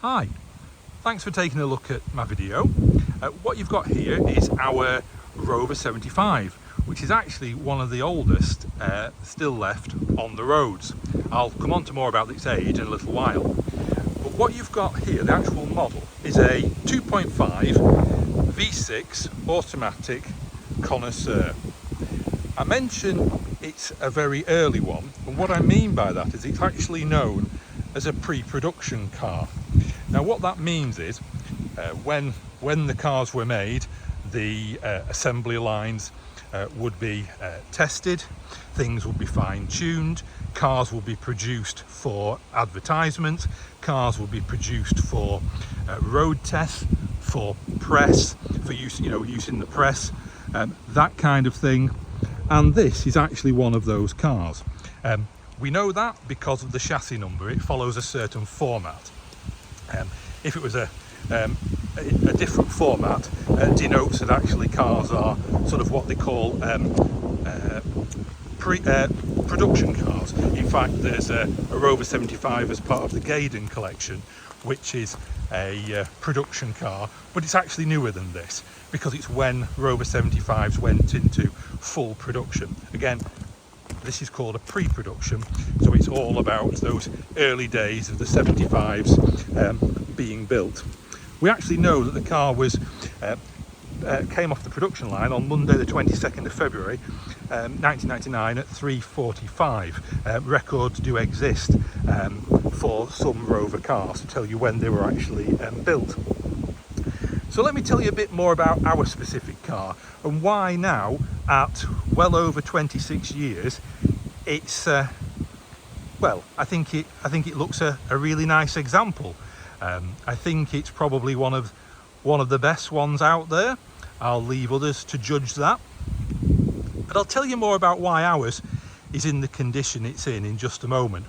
Hi, thanks for taking a look at my video. What you've got here is our Rover 75, which is actually one of the oldest still left on the roads. I'll come on to more about its age in a little while. But what you've got here, the actual model, is a 2.5 V6 Automatic Connoisseur. I mentioned it's a very early one, and what I mean by that is it's actually known as a pre-production car. Now what that means is when the cars were made, the assembly lines would be tested, things would be fine-tuned, cars will be produced for advertisement, cars will be produced for road tests, for press, for use, use in the press, that kind of thing. And this is actually one of those cars. We know that because of the chassis number. It follows a certain format. If it was a different format, denotes that actually cars are sort of what they call production cars. In fact, there's a Rover 75 as part of the Gaydon collection, which is a production car, but it's actually newer than this because it's when Rover 75s went into full production. Again, this is called a pre-production, so it's all about those early days of the 75s being built. We actually know that the car was came off the production line on Monday the 22nd of February 1999 at 3:45. Records do exist for some Rover cars to tell you when they were actually built. So let me tell you a bit more about our specific car and why now, at well over 26 years, it's well, I think it looks a really nice example. I think it's probably one of the best ones out there. I'll leave others to judge that, but I'll tell you more about why ours is in the condition it's in just a moment.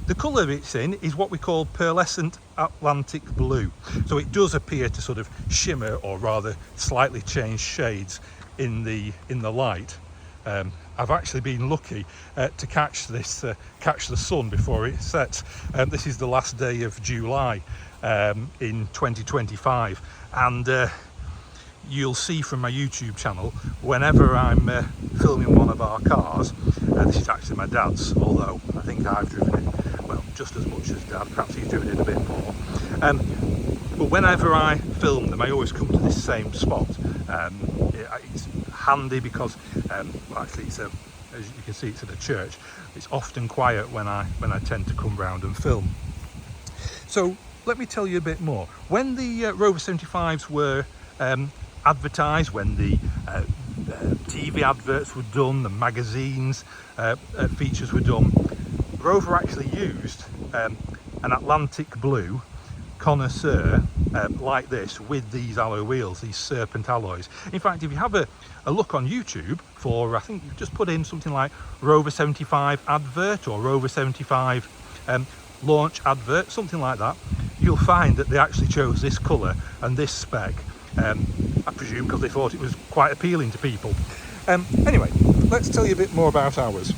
The colour it's in is what we call Pearlescent Atlantic Blue, so it does appear to sort of shimmer, or rather slightly change shades in the light. I've actually been lucky to catch the sun before it sets. This is the last day of July in 2025, and you'll see from my YouTube channel, whenever I'm filming one of our cars, this is actually my dad's, although I think I've driven it, well, just as much as Dad, perhaps he's driven it a bit more. But whenever I film them, I always come to this same spot. It's handy because, well, actually, it's as you can see, it's at a church. It's often quiet when I tend to come round and film. So let me tell you a bit more. When the Rover 75s were advertised, when the TV adverts were done, the magazines features were done, Rover actually used an Atlantic Blue Connoisseur like this with these alloy wheels, these serpent alloys. In fact, if you have a look on YouTube for, I think you've just put in something like Rover 75 advert or Rover 75 launch advert, something like that, you'll find that they actually chose this colour and this spec, I presume because they thought it was quite appealing to people. Anyway, let's tell you a bit more about ours.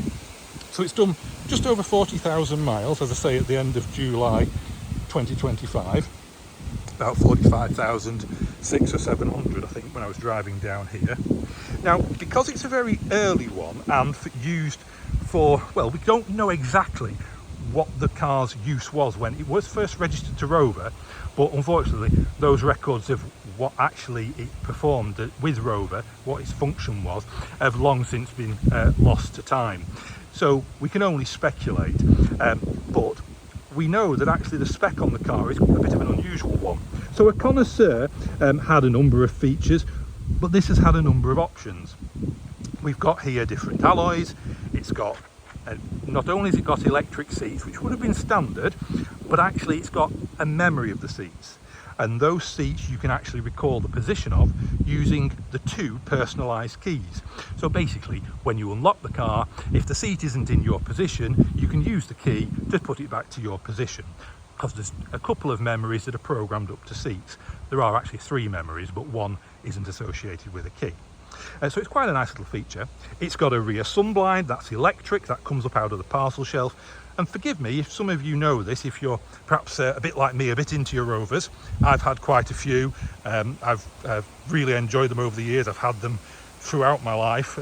So it's done just over 40,000 miles, as I say, at the end of July 2025, about 45,600 or 700, I think, when I was driving down here. Now, because it's a very early one and used for, well, we don't know exactly what the car's use was when it was first registered to Rover, but unfortunately those records of what actually it performed with Rover, what its function was, have long since been lost to time. So we can only speculate, but we know that actually the spec on the car is a bit of an unusual one. So a Connoisseur had a number of features, but this has had a number of options. We've got here different alloys. It's got, not only has it got electric seats, which would have been standard, but actually it's got a memory of the seats. And those seats you can actually recall the position of using the two personalised keys. So basically, when you unlock the car, if the seat isn't in your position, you can use the key to put it back to your position. Because there's a couple of memories that are programmed up to seats. There are actually 3 memories, but one isn't associated with a key. So it's quite a nice little feature. It's got a rear sunblind, that's electric, that comes up out of the parcel shelf, And forgive me if some of you know this, if you're perhaps a bit like me, a bit into your Rovers. I've had quite a few. I've really enjoyed them over the years. I've had them throughout my life.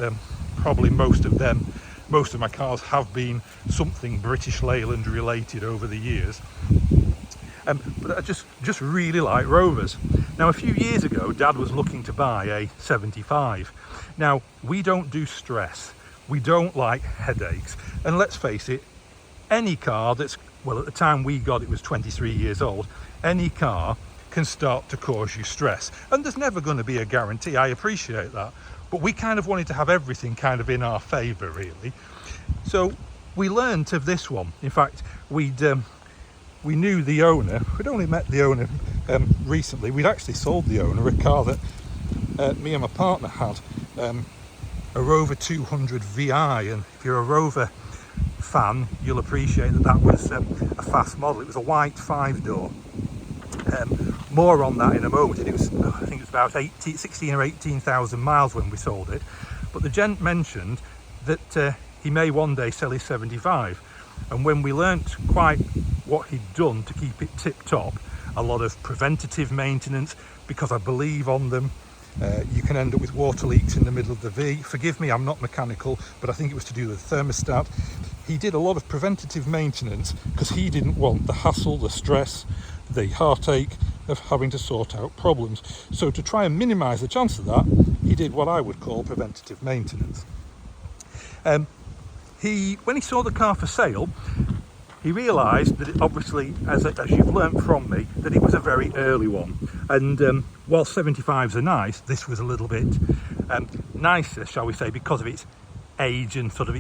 Probably most of my cars have been something British Leyland related over the years. But I just really like Rovers. Now, a few years ago, Dad was looking to buy a 75. Now, we don't do stress. We don't like headaches. And let's face it, any car that's, well, at the time we got it was 23 years old, any car can start to cause you stress. And there's never going to be a guarantee. I appreciate that. But we kind of wanted to have everything kind of in our favour, really. So we learnt of this one. In fact, we knew the owner. We'd only met the owner recently. We'd actually sold the owner a car that me and my partner had, a Rover 200 VI. And if you're a Rover fan, you'll appreciate that was a fast model. It was a white 5-door. More on that in a moment. It was, I think it was about 16 or 18,000 miles when we sold it. But the gent mentioned that he may one day sell his 75. And when we learnt quite what he'd done to keep it tip-top, a lot of preventative maintenance, because I believe on them you can end up with water leaks in the middle of the V. Forgive me, I'm not mechanical, but I think it was to do with the thermostat. He did a lot of preventative maintenance because he didn't want the hassle, the stress, the heartache of having to sort out problems. So to try and minimise the chance of that, he did what I would call preventative maintenance. When he saw the car for sale, he realised that it obviously, as you've learnt from me, that it was a very early one. And while 75s are nice, this was a little bit nicer, shall we say, because of its age and sort of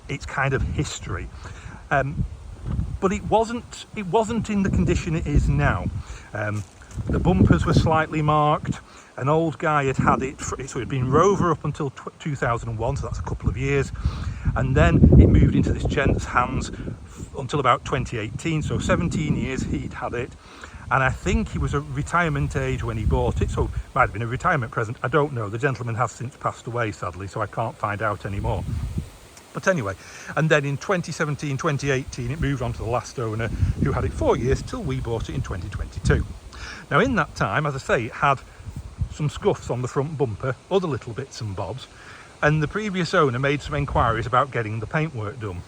its kind of history. But it wasn't in the condition it is now. The bumpers were slightly marked. An old guy had it, so it had been Rover up until 2001, so that's a couple of years, and then it moved into this gent's hands until about 2018, so 17 years he'd had it. And I think he was a retirement age when he bought it, so it might have been a retirement present, I don't know. The gentleman has since passed away, sadly, so I can't find out anymore. But anyway, and then in 2017, 2018, it moved on to the last owner, who had it 4 years till we bought it in 2022. Now, in that time, as I say, it had some scuffs on the front bumper, other little bits and bobs, and the previous owner made some inquiries about getting the paintwork done.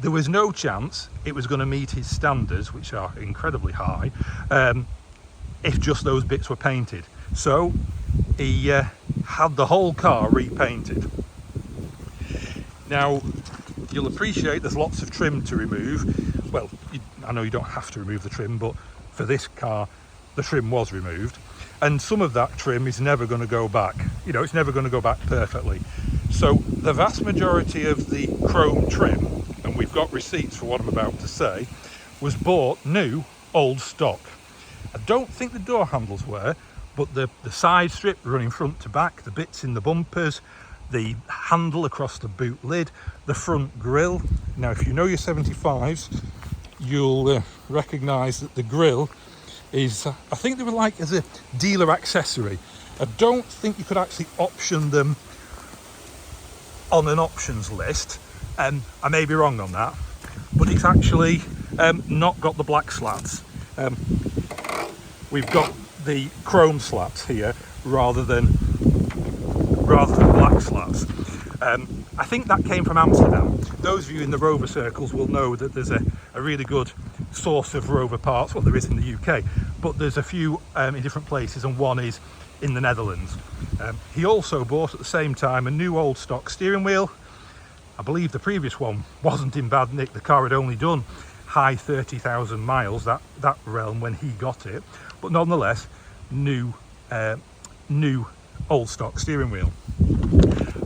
There was no chance it was going to meet his standards, which are incredibly high, if just those bits were painted. So he had the whole car repainted. Now, you'll appreciate there's lots of trim to remove. Well, I know you don't have to remove the trim, but for this car, the trim was removed. And some of that trim is never going to go back. You know, it's never going to go back perfectly. So the vast majority of the chrome trim, and we've got receipts for what I'm about to say, was bought new, old stock. I don't think the door handles were, but the side strip running front to back, the bits in the bumpers, the handle across the boot lid, the front grille. Now, if you know your 75s, you'll recognise that the grille is, I think they were like as a dealer accessory. I don't think you could actually option them on an options list. I may be wrong on that, but it's actually not got the black slats. We've got the chrome slats here rather than black slats. I think that came from Amsterdam. Those of you in the Rover circles will know that there's a really good source of Rover parts, well, there is in the UK, but there's a few in different places, and one is in the Netherlands. He also bought at the same time a new old stock steering wheel. I believe the previous one wasn't in bad nick. The car had only done high 30,000 miles, that realm, when he got it, but nonetheless new old stock steering wheel.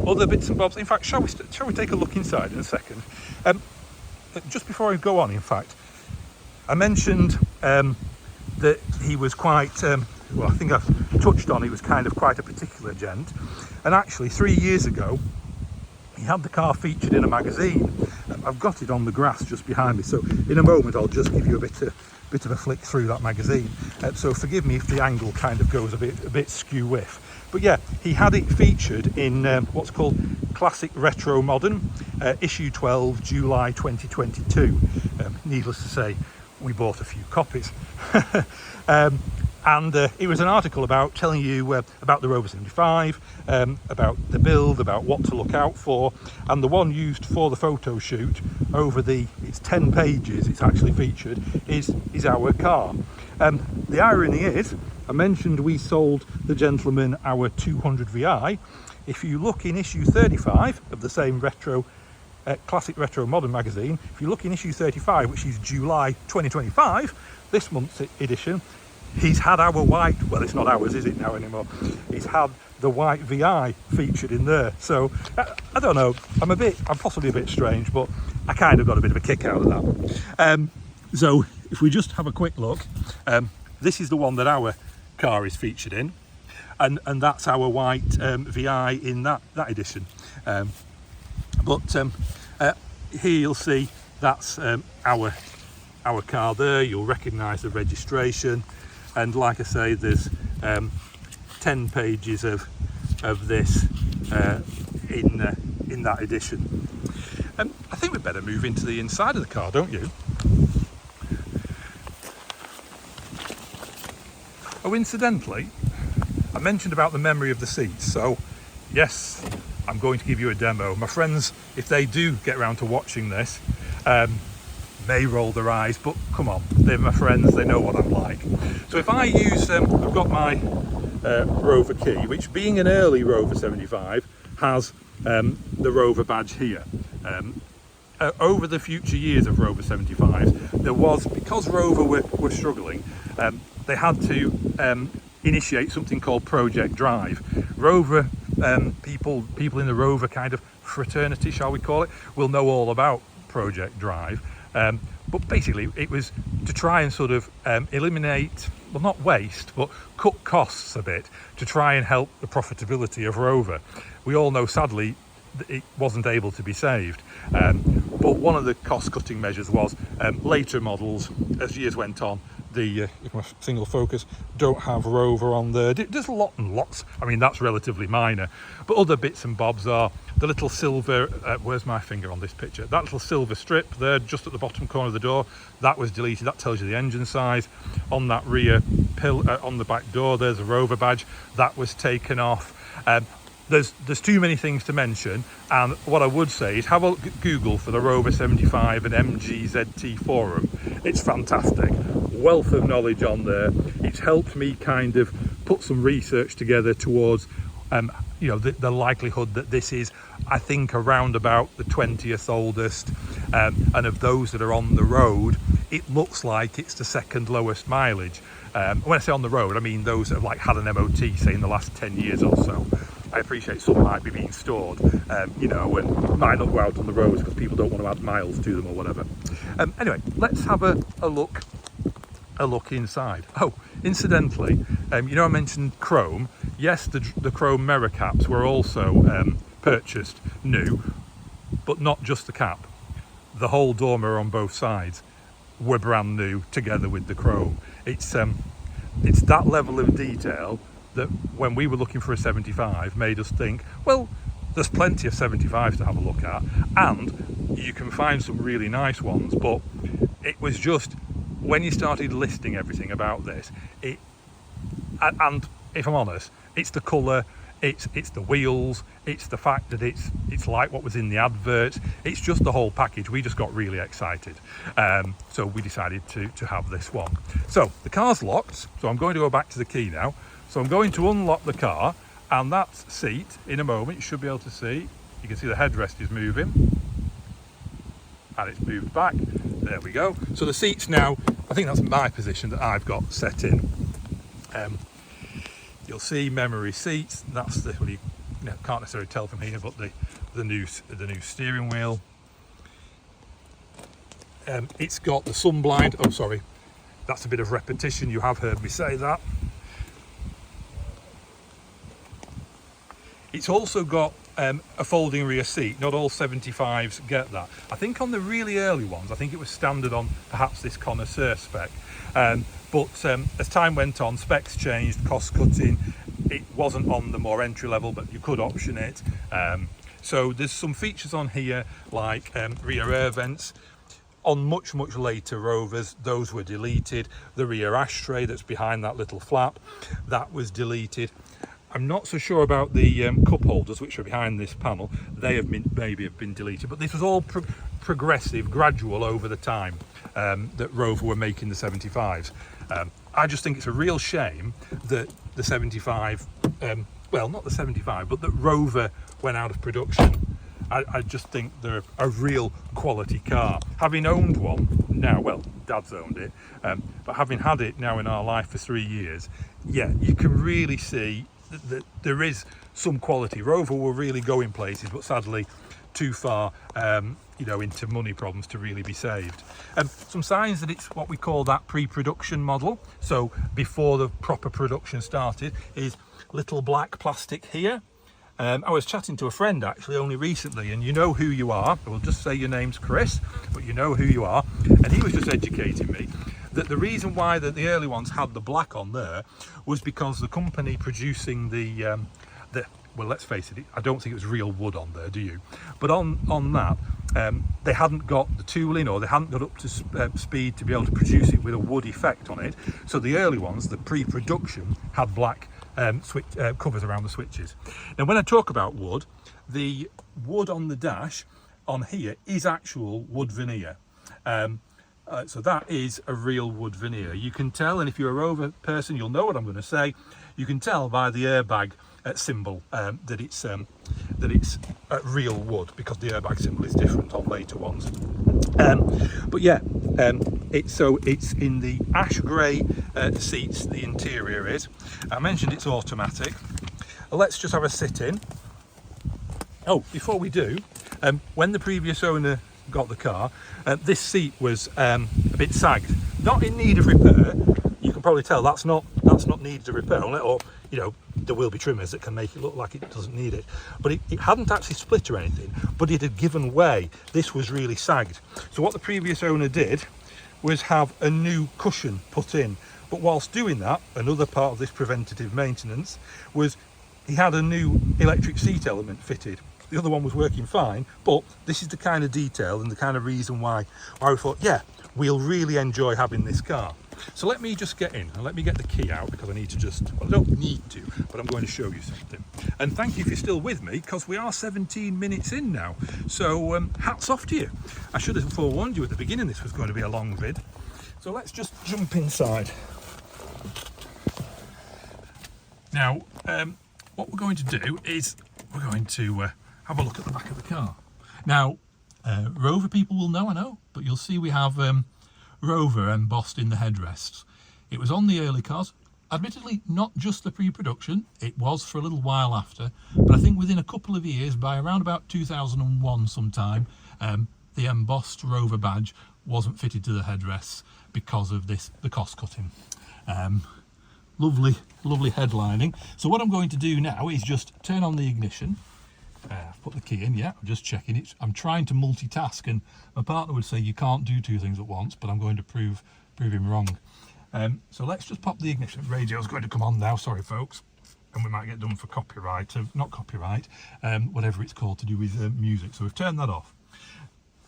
Other bits and bobs. In fact, shall we take a look inside in a second? Just before I go on, in fact, I mentioned that he was quite, well, I think I've touched on, he was kind of quite a particular gent. And actually, 3 years ago, he had the car featured in a magazine. I've got it on the grass just behind me, so in a moment I'll just give you a bit of a flick through that magazine. So forgive me if the angle kind of goes a bit skew-whiff. But yeah, he had it featured in what's called Classic Retro Modern, issue 12, July 2022. Needless to say, we bought a few copies. And it was an article about telling you about the Rover 75, about the build, about what to look out for, and the one used for the photo shoot over it's 10 pages, it's actually featured, is our car. The irony is, I mentioned we sold the gentleman our 200 VI. If you look in issue 35 of the same Classic Retro Modern magazine, if you look in issue 35, which is July 2025, this month's edition, he's had our white, well, it's not ours, is it now anymore? He's had the white VI featured in there. So I don't know, I'm possibly a bit strange, but I kind of got a bit of a kick out of that. So if we just have a quick look, this is the one that our car is featured in, and that's our white VI in that edition. But here you'll see that's our car there. You'll recognise the registration. And like I say, there's 10 pages of this in that edition. I think we'd better move into the inside of the car, don't you? Oh, incidentally, I mentioned about the memory of the seats. So, yes, I'm going to give you a demo. My friends, if they do get around to watching this, may roll their eyes, but come on, they're my friends, they know what I'm like. So if I use, I've got my Rover key, which being an early Rover 75 has the Rover badge here. Over the future years of Rover 75s, there was, because Rover were struggling, they had to initiate something called Project Drive. Rover people in the Rover kind of fraternity, shall we call it, will know all about Project Drive. But basically it was to try and sort of eliminate, well, not waste, but cut costs a bit to try and help the profitability of Rover. We all know, sadly, that it wasn't able to be saved. But one of the cost-cutting measures was later models, as years went on, the single focus don't have Rover on there. There's lots and lots. I mean, that's relatively minor, but other bits and bobs are the little silver, where's my finger on this picture, that little silver strip there just at the bottom corner of the door, that was deleted. That tells you the engine size. On that rear on the back door, there's a Rover badge, that was taken off. There's too many things to mention, and what I would say is have a Google for the Rover 75 and MGZT forum. It's fantastic, wealth of knowledge on there. It's helped me kind of put some research together towards the likelihood that this is, I think, around about the 20th oldest, and of those that are on the road, it looks like it's the second lowest mileage. When I say on the road, I mean those that have like had an MOT, say in the last 10 years or so. I appreciate some might be being stored, and might not go out on the roads because people don't want to add miles to them or whatever. Anyway, let's have a look inside. Oh, incidentally, I mentioned chrome. Yes, the chrome mirror caps were also purchased new, but not just the cap. The whole door mirror on both sides were brand new together with the chrome. It's that level of detail that when we were looking for a 75 made us think, well, there's plenty of 75s to have a look at, and you can find some really nice ones, but it was just when you started listing everything about this, and if I'm honest, it's the colour, it's the wheels, it's the fact that it's like what was in the advert, it's just the whole package. We just got really excited, so we decided to have this one. So the car's locked, so I'm going to go back to the key now. So I'm going to unlock the car, and that seat, in a moment, you should be able to see, you can see the headrest is moving, and it's moved back. There we go. So the seats now, I think that's my position that I've got set in. You'll see memory seats. That's the, well, you can't necessarily tell from here, but the new steering wheel. It's got the sun blind. Oh, sorry, that's a bit of repetition. You have heard me say that. It's also got a folding rear seat. Not all 75s get that. I think on the really early ones, I think it was standard on perhaps this Connoisseur spec. But as time went on, specs changed, cost cutting. it wasn't on the more entry level, but you could option it. So there's some features on here like rear air vents. On much later Rovers, those were deleted. The rear ashtray that's behind that little flap, that was deleted. I'm not so sure about the cup holders which are behind this panel. They have maybe have been deleted, but this was all progressive, gradual over the time that Rover were making the 75s. I just think it's a real shame that the 75, well, not the 75, but that Rover went out of production. I just think they're a real quality car. Having owned one now, well, Dad's owned it, but having had it now in our life for 3 years, yeah, you can really see that there is some quality. Rover were really going places, but sadly too far, you know, into money problems to really be saved. Some signs that it's what we call that pre-production model. So before the proper production started, is little black plastic here. I was chatting to a friend actually only recently, and you know who you are. I will just say your name's Chris, but you know who you are. And he was just educating me that the reason why the early ones had the black on there was because the company producing the well, let's face it, I don't think it was real wood on there, do you? But on that, they hadn't got the tooling, or they hadn't got up to speed to be able to produce it with a wood effect on it. So the early ones, the pre-production, had black switch covers around the switches. Now when I talk about wood, the wood on the dash on here is actual wood veneer. So that is a real wood veneer. You can tell, and if you're a Rover person, you'll know what I'm going to say. You can tell by the airbag symbol that it's real wood, because the airbag symbol is different on later ones. But yeah, it's in the ash grey seats. The interior is. I mentioned it's automatic. Let's just have a sit in. Oh, before we do, when the previous owner got the car, this seat was a bit sagged, not in need of repair. You can probably tell that's not needed a repair on it, or you know, there will be trimmers that can make it look like it doesn't need it, but it hadn't actually split or anything, but it had given way. This was really sagged. So what the previous owner did was have a new cushion put in, but whilst doing that, another part of this preventative maintenance was he had a new electric seat element fitted. The other one was working fine, but this is the kind of detail and the kind of reason why we thought, yeah, we'll really enjoy having this car. So let me just get in and let me get the key out, because I need to just, well, I don't need to, but I'm going to show you something. And thank you if you're still with me, because we are 17 minutes in now. So hats off to you. I should have forewarned you at the beginning this was going to be a long vid. So let's just jump inside. Now, what we're going to do is we're going to have a look at the back of the car. Now, Rover people will know, I know, but you'll see we have Rover embossed in the headrests. It was on the early cars, admittedly not just the pre-production, it was for a little while after, but I think within a couple of years, by around about 2001 sometime, the embossed Rover badge wasn't fitted to the headrests because of the cost cutting. Lovely headlining. So what I'm going to do now is just turn on the ignition. I've put the key in, yeah, I'm just checking it. I'm trying to multitask, and my partner would say you can't do two things at once, but I'm going to prove him wrong. So let's just pop the ignition. Radio's going to come on now, sorry folks, and we might get done for copyright, not copyright, whatever it's called to do with music. So we've turned that off.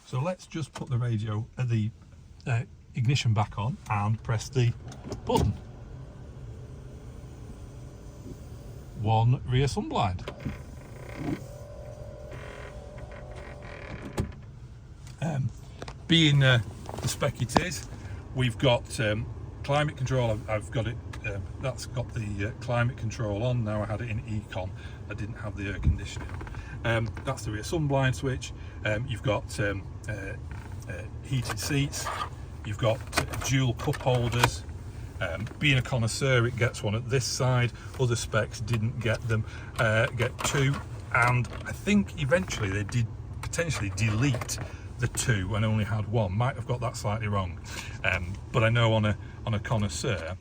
So let's just put the radio, the ignition back on and press the button. One rear sunblind. Being the spec it is, we've got climate control. I've got it, that's got the climate control on. Now I had it in Econ, I didn't have the air conditioning. That's the rear sunblind switch. You've got heated seats, you've got dual cup holders. Being a connoisseur, it gets one at this side. Other specs didn't get them, get two, and I think eventually they did potentially delete the two and only had one. Might have got that slightly wrong, but I know on a connoisseur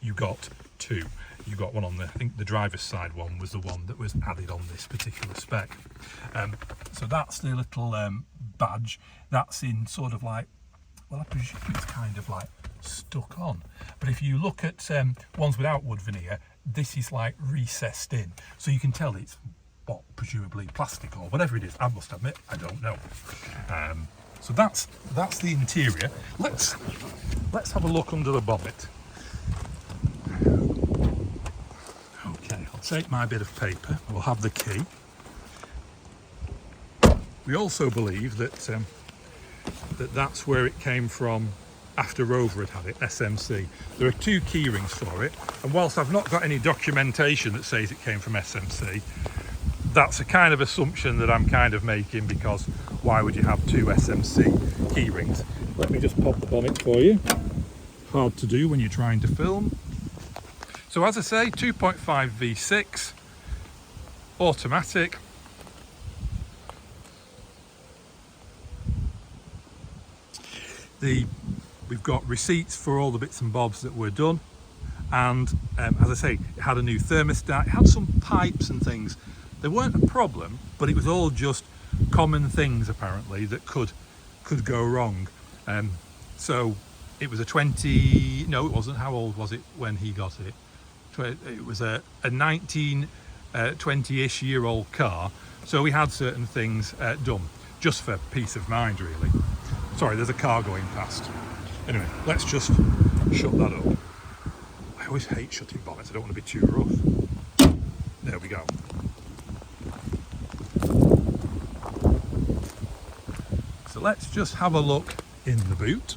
you got two. You got one on the, I think the driver's side one was the one that was added on this particular spec. So that's the little badge. That's in sort of like, well, I presume it's kind of like stuck on, but if you look at ones without wood veneer, this is like recessed in, so you can tell it's what, presumably plastic or whatever it is. I must admit, I don't know. So that's the interior. Let's have a look under the bonnet. Okay, I'll take my bit of paper. We'll have the key. We also believe that that's where it came from after Rover had it, SMC. There are 2 key rings for it, and whilst I've not got any documentation that says it came from SMC, that's a kind of assumption that I'm kind of making, because why would you have 2 SMC key rings? Let me just pop the bonnet for you. Hard to do when you're trying to film. So as I say, 2.5 V6 automatic. We've got receipts for all the bits and bobs that were done, and as I say, it had a new thermostat, it had some pipes and things. They weren't a problem, but it was all just common things apparently that could go wrong. So it was no, it wasn't. How old was it when he got it? It was a 20-ish year old car, so we had certain things done just for peace of mind, really. Sorry, there's a car going past. Anyway, let's just shut that up. I always hate shutting bonnets, I don't want to be too rough. There we go. So let's just have a look in the boot.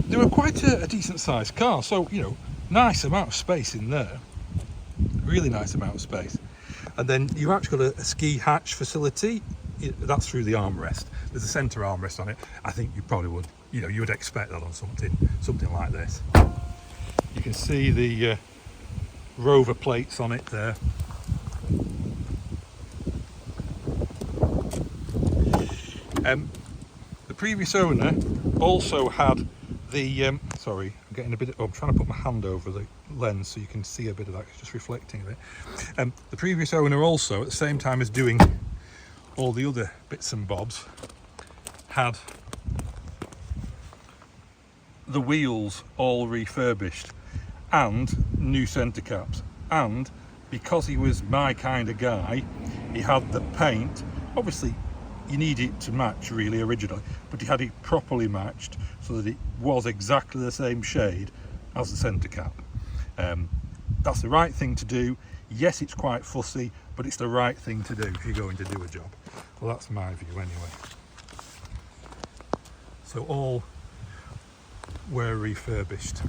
They were quite a decent sized car, so nice amount of space in there, really nice amount of space. And then you've actually got a ski hatch facility. That's through the armrest. There's a centre armrest on it. I think you probably would, you would expect that on something like this. You can see the Rover plates on it there. The previous owner also had the sorry, I'm getting a bit I'm trying to put my hand over the lens so you can see a bit of that, it's just reflecting a bit. The previous owner also, at the same time as doing all the other bits and bobs, had the wheels all refurbished and new centre caps, and because he was my kind of guy, he had the paint, obviously you need it to match really originally, but he had it properly matched so that it was exactly the same shade as the centre cap. That's the right thing to do. Yes, it's quite fussy, but it's the right thing to do if you're going to do a job. Well, that's my view anyway. So all were refurbished.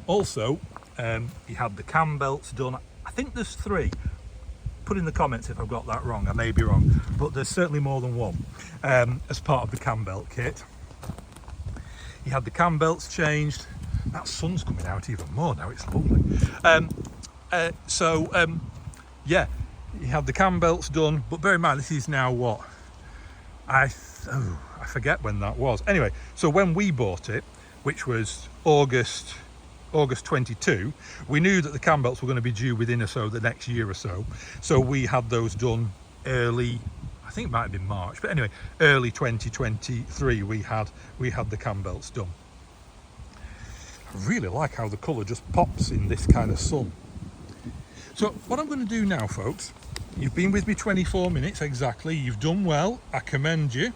Also, he had the cam belts done. I think there's 3. Put in the comments if I've got that wrong, I may be wrong, but there's certainly more than 1 as part of the cam belt kit. He had the cam belts changed. That sun's coming out even more now, it's lovely. Yeah, he had the cam belts done, but bear in mind this is now what? I forget when that was. Anyway, so when we bought it, which was August 22, we knew that the cam belts were going to be due within the next year or so. So we had those done early, I think it might have been March, but anyway, early 2023 we had the cam belts done. I really like how the colour just pops in this kind of sun. So what I'm going to do now, folks, you've been with me 24 minutes exactly, you've done well, I commend you.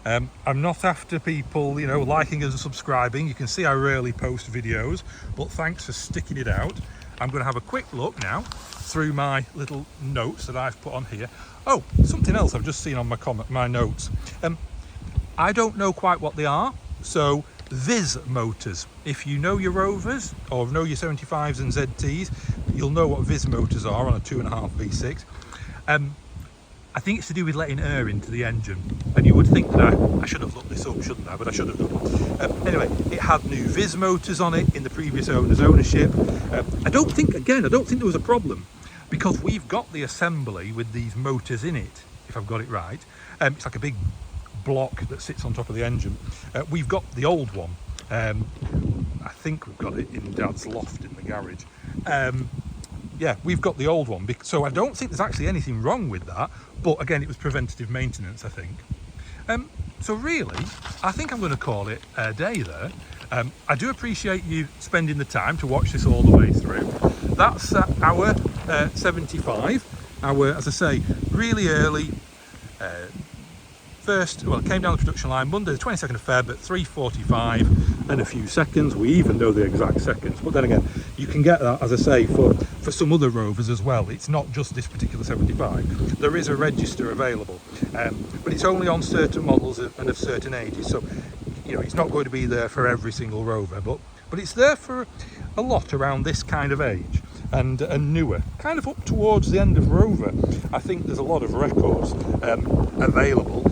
I'm not after people, liking and subscribing. You can see I rarely post videos, but thanks for sticking it out. I'm going to have a quick look now through my little notes that I've put on here. Oh, something else I've just seen on my notes. I don't know quite what they are. So Viz motors. If you know your Rovers or know your 75s and ZTs, you'll know what Viz motors are on a 2.5 V6. I think it's to do with letting air into the engine, and you would think that I should have looked this up, shouldn't I? But I should have done. Anyway, it had new Viz motors on it in the previous owner's ownership. I don't think there was a problem, because we've got the assembly with these motors in it if I've got it right. It's like a big block that sits on top of the engine. We've got the old one. I think we've got it in Dad's loft in the garage. Yeah, we've got the old one, so I don't think there's actually anything wrong with that, but again, it was preventative maintenance, I think. So really, I think I'm going to call it a day there. I do appreciate you spending the time to watch this all the way through. That's hour 75, as I say, really early. It came down the production line Monday the 22nd of Feb at 3:45 and a few seconds. We even know the exact seconds, but then again, you can get that, as I say, for some other Rovers as well. It's not just this particular 75. There is a register available, but it's only on certain models and of certain ages, so you know it's not going to be there for every single Rover, but it's there for a lot around this kind of age and newer, kind of up towards the end of Rover. I think there's a lot of records available.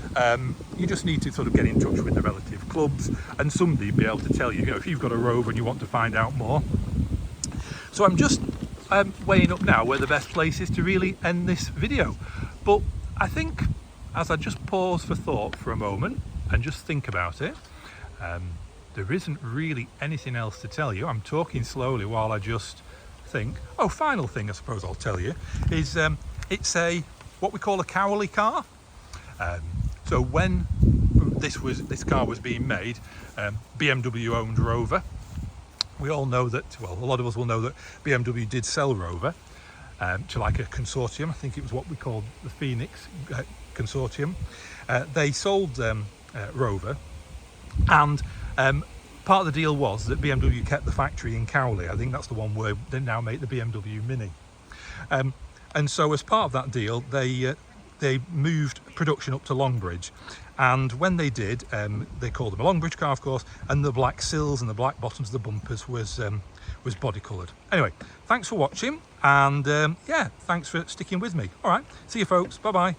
You just need to sort of get in touch with the relative clubs and somebody be able to tell you, if you've got a Rover and you want to find out more. So I'm just weighing up now where the best place is to really end this video. But I think as I just pause for thought for a moment and just think about it, there isn't really anything else to tell you. I'm talking slowly while I just think. Oh, final thing I suppose I'll tell you is it's what we call a Cowley car. So when this car was being made, BMW owned Rover. We all know that, well, a lot of us will know that BMW did sell Rover to like a consortium. I think it was what we called the Phoenix consortium. They sold Rover, and part of the deal was that BMW kept the factory in Cowley. I think that's the one where they now make the BMW Mini. And so as part of that deal, they moved production up to Longbridge, and when they did, they called them a Longbridge car, of course, and the black sills and the black bottoms of the bumpers was body coloured. Anyway, thanks for watching, and yeah, thanks for sticking with me. All right, see you folks, bye bye.